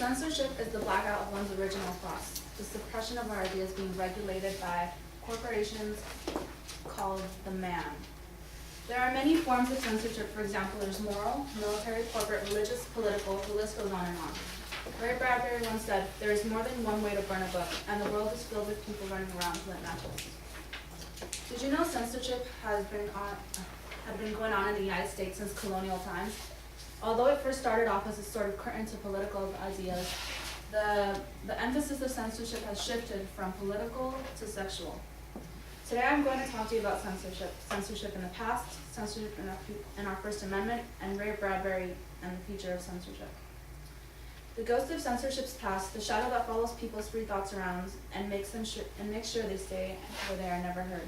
Censorship is the blackout of one's original thoughts, the suppression of our ideas being regulated by corporations called the man. There are many forms of censorship. For example, there's moral, military, corporate, religious, political, the list goes on and on. Ray Bradbury once said, "There is more than one way to burn a book, and the world is filled with people running around to lit matches." Did you know censorship had been going on in the United States since colonial times? Although it first started off as a sort of curtain to political ideas, the emphasis of censorship has shifted from political to sexual. Today I'm going to talk to you about censorship in the past, censorship in our First Amendment, and Ray Bradbury and the future of censorship. The ghost of censorship's past, the shadow that follows people's free thoughts around and makes sure they stay where they are never heard.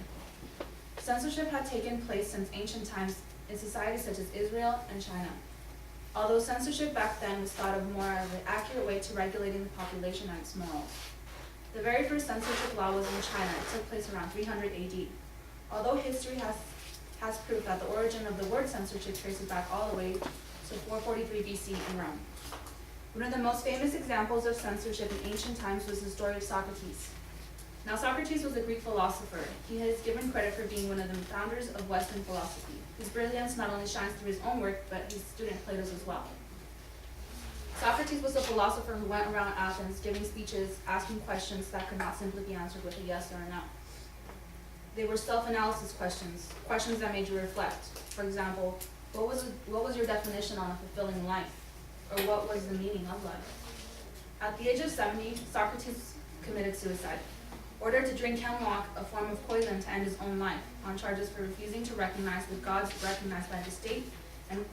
Censorship had taken place since ancient times in societies such as Israel and China. Although censorship back then was thought of more as an accurate way to regulating the population and its morals. The very first censorship law was in China. It took place around 300 AD. Although history has proof that the origin of the word censorship traces back all the way to 443 BC in Rome. One of the most famous examples of censorship in ancient times was the story of Socrates. Now, Socrates was a Greek philosopher. He is given credit for being one of the founders of Western philosophy. His brilliance not only shines through his own work, but his student Plato's as well. Socrates was a philosopher who went around Athens giving speeches, asking questions that could not simply be answered with a yes or a no. They were self-analysis questions that made you reflect. For example, what was your definition on a fulfilling life? Or what was the meaning of life? At the age of 70, Socrates committed suicide, ordered to drink hemlock, a form of poison, to end his own life, on charges for refusing to recognize the gods recognized by the state and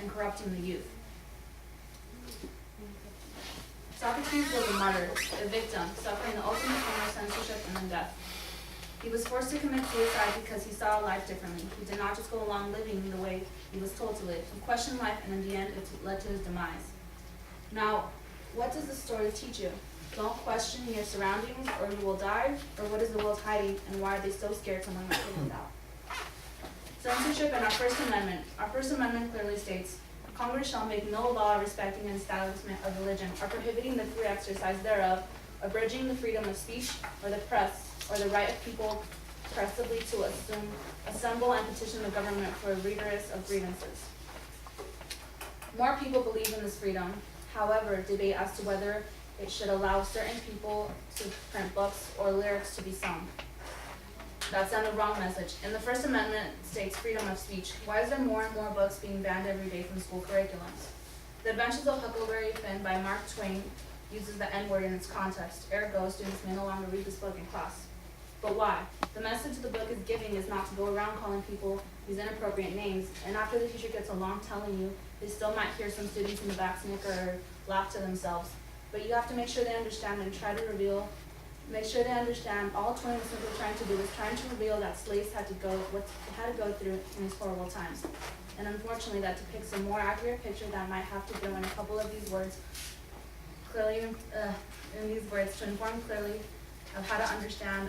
corrupting the youth. Socrates was a martyr, a victim, suffering the ultimate form of censorship and then death. He was forced to commit suicide because he saw life differently. He did not just go along living the way he was told to live. He questioned life, and in the end, it led to his demise. Now, what does this story teach you? Don't question your surroundings, or you will die. Or what is the world hiding, and why are they so scared someone might figure it out? Censorship and our First Amendment. Our First Amendment clearly states, Congress shall make no law respecting an establishment of religion, or prohibiting the free exercise thereof, abridging the freedom of speech, or the press, or the right of people pressively to assemble and petition the government for a redress of grievances. More people believe in this freedom. However, debate as to whether it should allow certain people to print books or lyrics to be sung. That sent a wrong message. In the First Amendment states freedom of speech. Why is there more and more books being banned every day from school curriculums? The Adventures of Huckleberry Finn by Mark Twain uses the N-word in its context. Ergo, students may no longer read this book in class. But why? The message the book is giving is not to go around calling people these inappropriate names, and after the teacher gets along telling you, they still might hear some students in the back snicker or laugh to themselves. But you have to make sure they understand and try to make sure they understand all Twain was simply trying to do was trying to reveal that slaves had to go through in these horrible times. And unfortunately, that depicts a more accurate picture that might have to go in a couple of these words clearly, to inform clearly of how to understand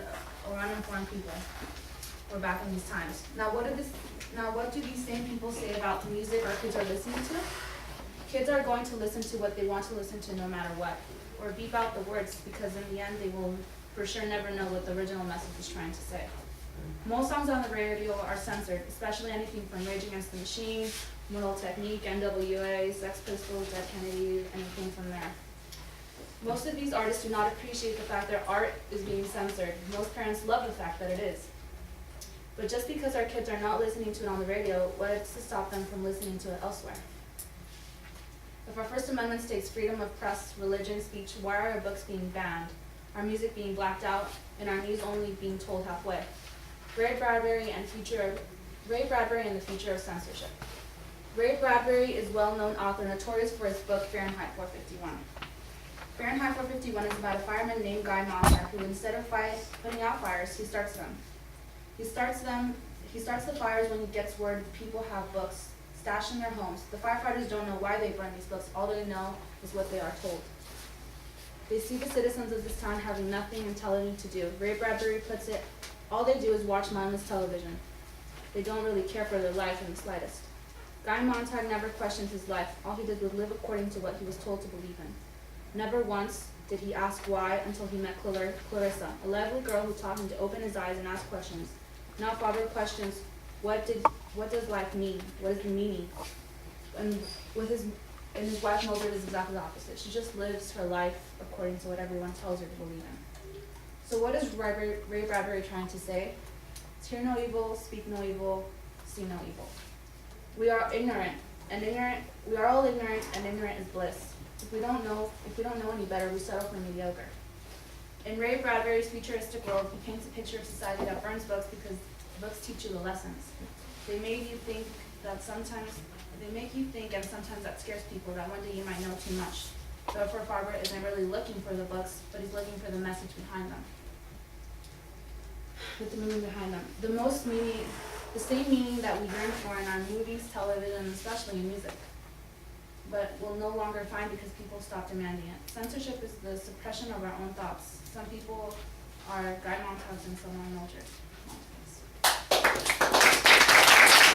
or uninformed people were back in these times. Now, what do these same people say about the music our kids are listening to? Kids are going to listen to what they want to listen to no matter what, or beep out the words, because in the end they will for sure never know what the original message is trying to say. Most songs on the radio are censored, especially anything from Rage Against the Machine, Mortal Technique, NWA, Sex Pistols, Dead Kennedy, anything from there. Most of these artists do not appreciate the fact their art is being censored. Most parents love the fact that it is. But just because our kids are not listening to it on the radio, what's to stop them from listening to it elsewhere? If our First Amendment states freedom of press, religion, speech, why are our books being banned, our music being blacked out, and our news only being told halfway? Ray Bradbury and the Future of Censorship. Ray Bradbury is a well-known author, notorious for his book Fahrenheit 451. Fahrenheit 451 is about a fireman named Guy Montag who, instead of putting out fires, he starts them. He starts the fires when he gets word people have books stashed in their homes. The firefighters don't know why they burn these books. All they know is what they are told. They see the citizens of this town having nothing intelligent to do. Ray Bradbury puts it, all they do is watch mindless television. They don't really care for their life in the slightest. Guy Montag never questioned his life. All he did was live according to what he was told to believe in. Never once did he ask why until he met Clarissa, a lovely girl who taught him to open his eyes and ask questions. Now father questions, what does life mean? What is the meaning? And his wife Mildred is exactly the opposite. She just lives her life according to what everyone tells her to believe in. So what is Ray Bradbury trying to say? Hear no evil, speak no evil, see no evil. We are all ignorant, and ignorant is bliss. If we don't know any better, we settle for mediocre. In Ray Bradbury's futuristic world, he paints a picture of society that burns books because books teach you the lessons. They make you think, and sometimes that scares people, that one day you might know too much. Therefore, Farber isn't really looking for the books, but he's looking for the message behind them. With the meaning behind them. The same meaning that we yearn for in our movies, television, and especially in music, but will no longer find because people stop demanding it. Censorship is the suppression of our own thoughts. Some people are Guy Montags and some are Mildred.